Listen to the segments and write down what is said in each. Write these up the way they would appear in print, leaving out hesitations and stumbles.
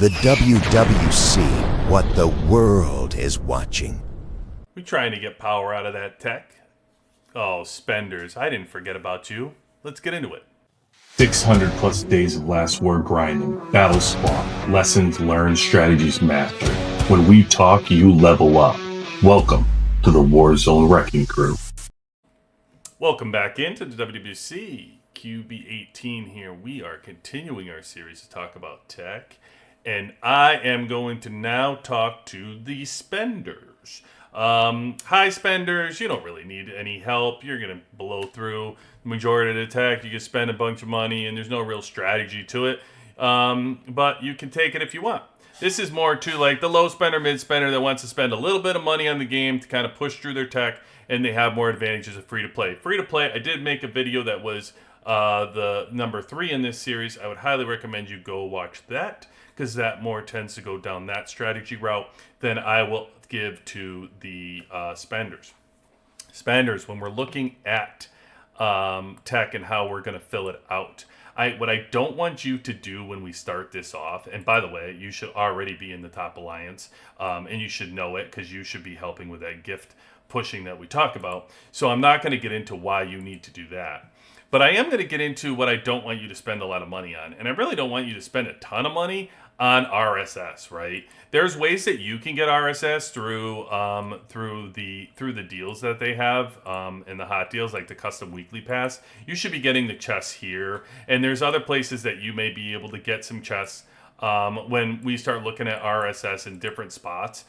The WWC, what the world is watching. We trying to get power out of that tech? Oh, spenders, I didn't forget about you. Let's get into it. 600 plus days of last war grinding, battles fought, lessons learned, strategies mastered. When we talk, you level up. Welcome to the Warzone Wrecking Crew. Welcome back into the WWC. QB18 here. We are continuing our series to talk about tech. And I am going to now talk to the spenders. Hi, spenders. You don't really need any help. You're going to blow through the majority of the tech. You can spend a bunch of money, and there's no real strategy to it. But you can take it if you want. This is more to like the low spender, mid spender that wants to spend a little bit of money on the game to kind of push through their tech, and they have more advantages of free to play. Free to play, I did make a video that was the number 3 in this series. I would highly recommend you go watch that, because that more tends to go down that strategy route than I will give to the spenders. Spenders, when we're looking at tech and how we're going to fill it out, what I don't want you to do when we start this off, and by the way, you should already be in the top alliance, and you should know it because you should be helping with that gift pushing that we talk about. So I'm not going to get into why you need to do that. But I am going to get into what I don't want you to spend a lot of money on. And I really don't want you to spend a ton of money on RSS, right? There's ways that you can get RSS through the deals that they have, and the hot deals, like the custom weekly pass. You should be getting the chests here. And there's other places that you may be able to get some chests when we start looking at RSS in different spots.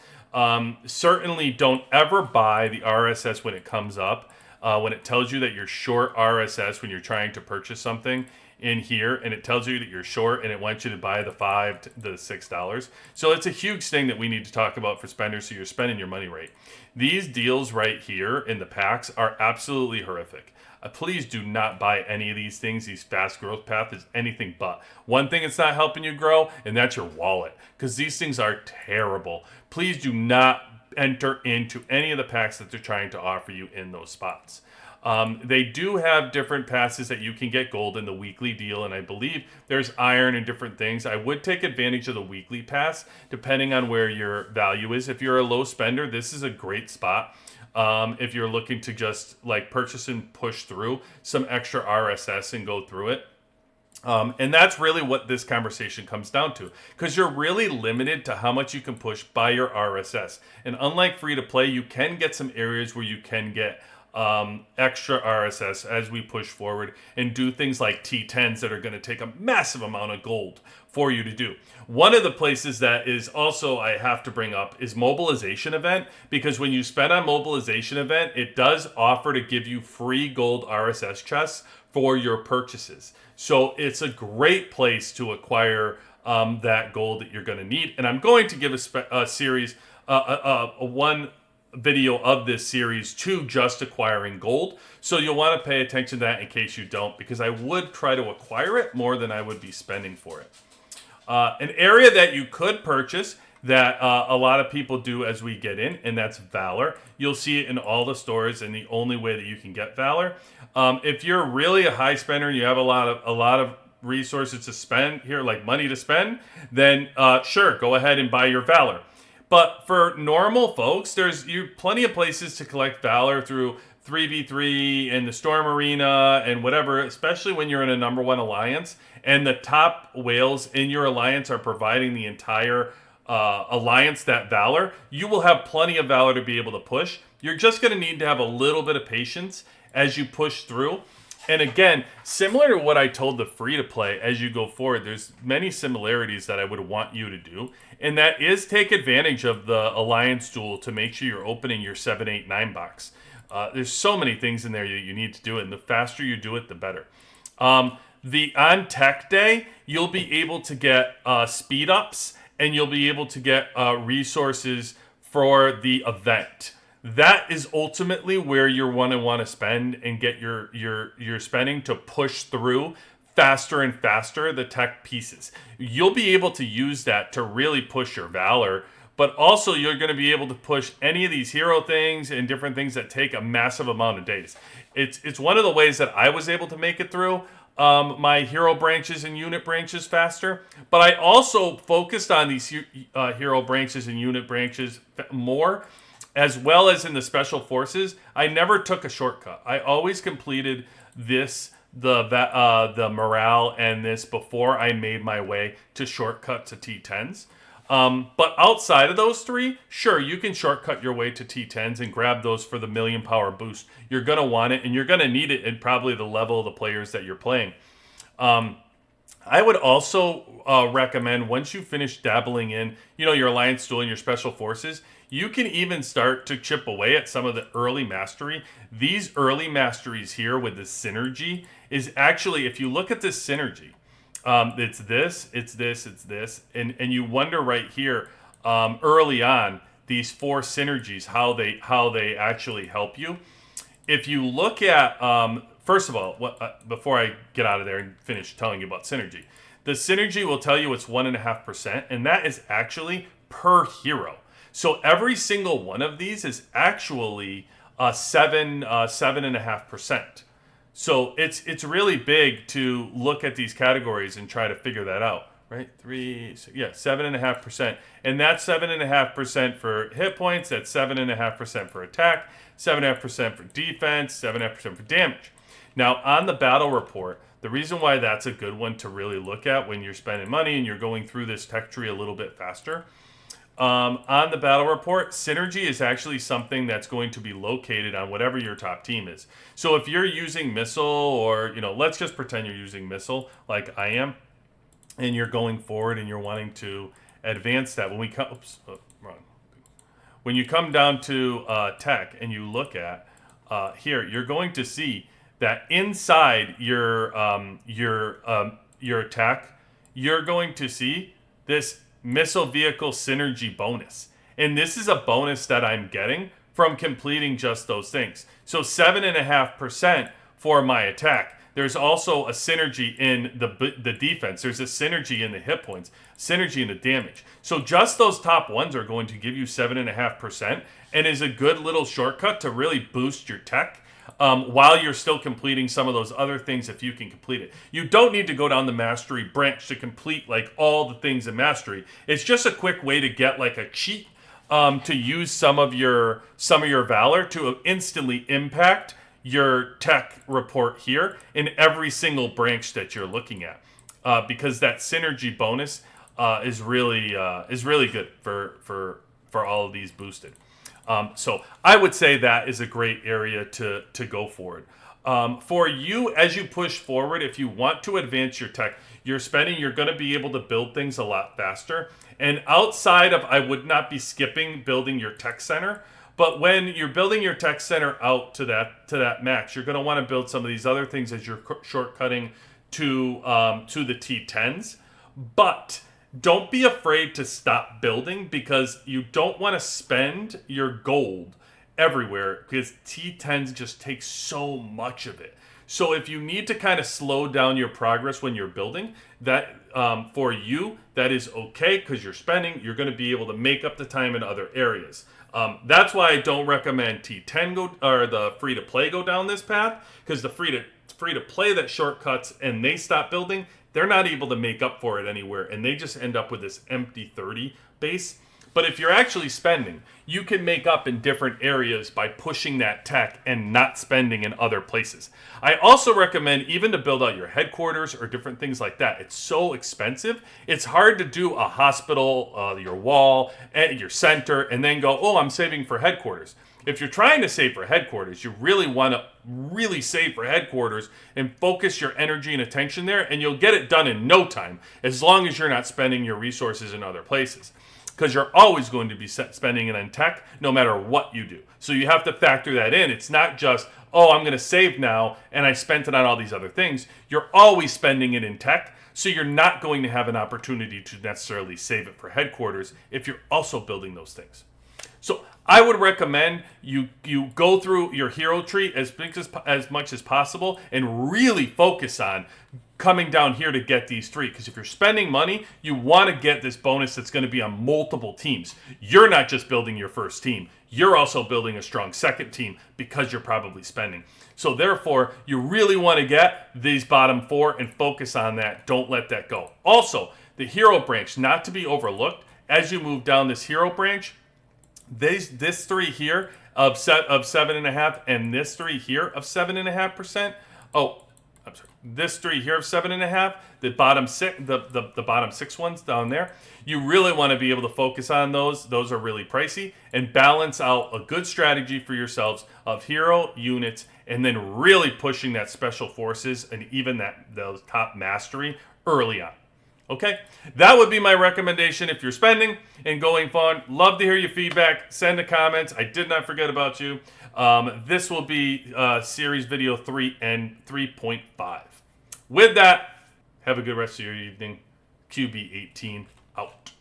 Certainly don't ever buy the RSS when it comes up. When it tells you that you're short RSS when you're trying to purchase something in here, and it tells you that you're short and it wants you to buy the $5 to the $6. So it's a huge thing that we need to talk about for spenders, so you're spending your money right. These deals right here in the packs are absolutely horrific. Please do not buy any of these things. These fast growth path is anything but. One thing it's not helping you grow, and that's your wallet, because these things are terrible. Please do not enter into any of the packs that they're trying to offer you in those spots. They do have different passes that you can get gold in the weekly deal, and I believe there's iron and different things. I would take advantage of the weekly pass depending on where your value is. If you're a low spender, this is a great spot. If you're looking to just like purchase and push through some extra RSS and go through it. And that's really what this conversation comes down to, because you're really limited to how much you can push by your RSS. And unlike free to play, you can get some areas where you can get extra RSS as we push forward and do things like T10s that are going to take a massive amount of gold for you to do. One of the places that is also I have to bring up is Mobilization event, because when you spend on Mobilization event, it does offer to give you free gold RSS chests for your purchases. So it's a great place to acquire that gold that you're going to need. And I'm going to give a series, one video of this series to just acquiring gold. So you'll want to pay attention to that in case you don't, because I would try to acquire it more than I would be spending for it. An area that you could purchase that a lot of people do as we get in, and that's Valor. You'll see it in all the stores, and the only way that you can get Valor. If you're really a high spender and you have a lot of resources to spend here, like money to spend, then sure, go ahead and buy your Valor. But for normal folks, there's plenty of places to collect Valor through 3v3 and the Storm Arena and whatever, especially when you're in a number 1 alliance and the top whales in your alliance are providing the entire alliance that Valor. You will have plenty of Valor to be able to push. You're just going to need to have a little bit of patience as you push through. And again, similar to what I told the free-to-play, as you go forward, there's many similarities that I would want you to do. And that is take advantage of the Alliance Duel to make sure you're opening your 7, 8, 9 box. There's so many things in there that you need to do it, and the faster you do it, the better. On Tech Day, you'll be able to get speed-ups, and you'll be able to get resources for the event. That is ultimately where you want to spend and get your spending to push through faster and faster the tech pieces. You'll be able to use that to really push your Valor, but also you're going to be able to push any of these hero things and different things that take a massive amount of days. It's one of the ways that I was able to make it through. my hero branches and unit branches faster, but I also focused on these hero branches and unit branches more, as well as in the special forces. I never took a shortcut. I always completed the morale and this before I made my way to shortcut to T10s. But outside of those three, sure, you can shortcut your way to T10s and grab those for the million power boost. You're going to want it, and you're going to need it at probably the level of the players that you're playing. I would also recommend, once you finish dabbling in, your Alliance Duel and your Special Forces, you can even start to chip away at some of the early mastery. These early masteries here with the synergy is actually, if you look at this synergy, it's this, and you wonder right here, early on, these 4 synergies, how they actually help you. If you look at, first of all, before I get out of there and finish telling you about synergy, the synergy will tell you it's 1.5%, and that is actually per hero. So every single one of these is actually 7.5%. So it's really big to look at these categories and try to figure that out, right? 7.5%, and that's 7.5% for hit points. That's 7.5% for attack, 7.5% for defense, 7.5% for damage. Now on the battle report, the reason why that's a good one to really look at when you're spending money and you're going through this tech tree a little bit faster. On the battle report, synergy is actually something that's going to be located on whatever your top team is. So if you're using missile, or let's just pretend you're using missile like I am, and you're going forward and you're wanting to advance that. When you come down to tech and you look at here, you're going to see that inside your attack, you're going to see this missile vehicle synergy bonus. And this is a bonus that I'm getting from completing just those things. So 7.5% for my attack. There's also a synergy in the defense. There's a synergy in the hit points, synergy in the damage. So just those top ones are going to give you 7.5% and is a good little shortcut to really boost your tech. While you're still completing some of those other things, if you can complete it. You don't need to go down the mastery branch to complete like all the things in mastery. It's just a quick way to get like a cheat to use some of your valor to instantly impact your tech report here in every single branch that you're looking at, because that synergy bonus is really good for all of these boosted. So I would say that is a great area to go forward. For you, as you push forward, if you want to advance your tech, you're going to be able to build things a lot faster. And outside of, I would not be skipping building your tech center. But when you're building your tech center out to that max, you're going to want to build some of these other things as you're shortcutting to the T10s. But don't be afraid to stop building, because you don't want to spend your gold everywhere, because T10s just take so much of it. So if you need to kind of slow down your progress when you're building, that for you, that is okay, because you're spending. You're going to be able to make up the time in other areas. That's why I don't recommend T10 or the free-to-play go down this path, because the free-to-play that shortcuts and they stop building, they're not able to make up for it anywhere, and they just end up with this empty 30 base. But if you're actually spending, you can make up in different areas by pushing that tech and not spending in other places. I also recommend even to build out your headquarters or different things like that. It's so expensive. It's hard to do a hospital, your wall, your center, and then go, oh, I'm saving for headquarters. If you're trying to save for headquarters, you really want to really save for headquarters and focus your energy and attention there, and you'll get it done in no time, as long as you're not spending your resources in other places. Because you're always going to be spending it on tech, no matter what you do. So you have to factor that in. It's not just, oh, I'm going to save now, and I spent it on all these other things. You're always spending it in tech, so you're not going to have an opportunity to necessarily save it for headquarters if you're also building those things. So I would recommend you go through your hero tree as much as possible and really focus on coming down here to get these three. Because if you're spending money, you want to get this bonus that's going to be on multiple teams. You're not just building your first team. you're also building a strong second team because you're probably spending. So therefore, you really want to get these bottom 4 and focus on that. Don't let that go. Also, the hero branch, not to be overlooked. As you move down this hero branch, this 3 here of 7.5 and this 3 here of 7.5%. Oh, I'm sorry. This 3 here of 7.5. The bottom 6, the bottom 6 ones down there. You really want to be able to focus on those. Those are really pricey, and balance out a good strategy for yourselves of hero units, and then really pushing that special forces and even those top mastery early on. Okay, that would be my recommendation if you're spending and going forward. Love to hear your feedback. Send the comments. I did not forget about you. This will be series video 3 and 3.5. With that, have a good rest of your evening. QB18 out.